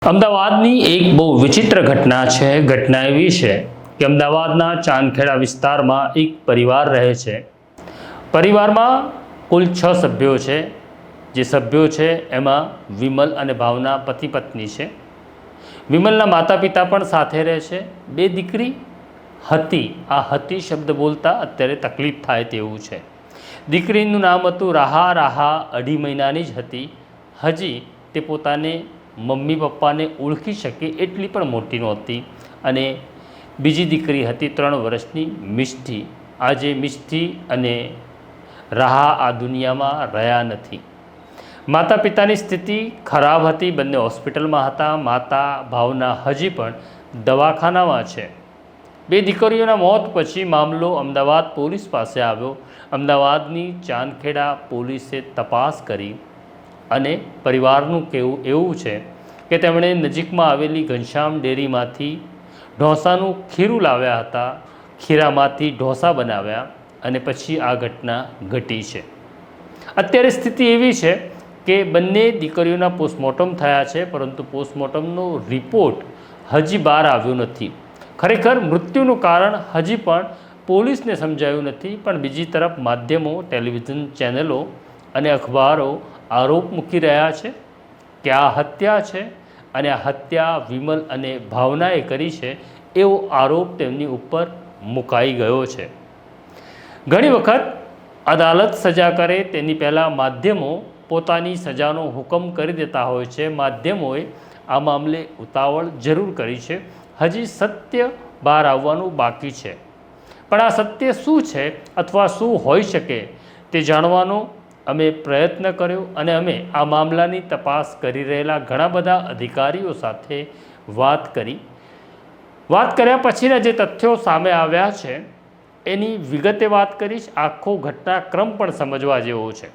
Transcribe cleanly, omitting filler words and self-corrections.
અમદાવાદની એક બહુ વિચિત્ર ઘટના છે. ઘટના એવી છે કે અમદાવાદના ચાંદખેડા વિસ્તારમાં એક પરિવાર રહે છે. પરિવારમાં કુલ 6 સભ્યો છે. જે સભ્યો છે એમાં વિમલ અને ભાવના પતિ પત્ની છે. વિમલના માતા પિતા પણ સાથે રહે છે. 2 દીકરી હતી. આ હતી શબ્દ બોલતા અત્યારે તકલીફ થાય તેવું છે. દીકરીનું નામ હતું રાહા. રાહા 2.5 મહિનાની જ હતી. હજી તે પોતાને મમ્મી પપ્પાને ઓળખી શકે એટલી પણ મોટી નહોતી. અને બીજી દીકરી હતી 3 વર્ષની મિષ્ટી. આજે મિષ્ટી અને રાહા આ દુનિયામાં રહ્યા નથી. માતા પિતાની સ્થિતિ ખરાબ હતી. બંને હોસ્પિટલમાં હતા. માતા ભાવના હજી પણ દવાખાનામાં છે. 2 દીકરીઓના મોત પછી મામલો અમદાવાદ પોલીસ પાસે આવ્યો. અમદાવાદની ચાંદખેડા પોલીસે તપાસ કરી અને પરિવારનું કહેવું એવું છે કે તેમણે નજીકમાં આવેલી ઘનશ્યામ ડેરીમાંથી ઢોસાનું ખીરું લાવ્યા હતા. ખીરામાંથી ઢોસા બનાવ્યા અને પછી આ ઘટના ઘટી છે. અત્યારે સ્થિતિ એવી છે કે બંને દીકરીઓના પોસ્ટમોર્ટમ થયા છે, પરંતુ પોસ્ટમોર્ટમનો રિપોર્ટ હજી બહાર આવ્યો નથી. ખરેખર મૃત્યુનું કારણ હજી પણ પોલીસને સમજાયું નથી. પણ બીજી તરફ માધ્યમો, ટેલિવિઝન ચેનલો અને અખબારો આરોપ મૂકી રહ્યા છે કે આ હત્યા છે અને આ હત્યા વિમલ અને ભાવનાએ કરી છે એવો આરોપ તેમની ઉપર મુકાઈ ગયો છે. ઘણી વખત અદાલત સજા કરે તેની પહેલાં માધ્યમો પોતાની સજાનો હુકમ કરી દેતા હોય છે. માધ્યમોએ આ મામલે ઉતાવળ જરૂર કરી છે. હજી સત્ય બહાર આવવાનું બાકી છે. પણ આ સત્ય શું છે અથવા શું હોઈ શકે તે જાણવાનો અમે પ્રયત્ન કર્યો અને અમે આ મામલાની તપાસ કરી રહેલા ઘણા બધા અધિકારીઓ સાથે વાત કરી. વાત કર્યા પછીના જે તથ્યો સામે આવ્યા છે એની વિગતે વાત કરીશ. આખો ઘટનાક્રમ પણ સમજવા જેવો છે.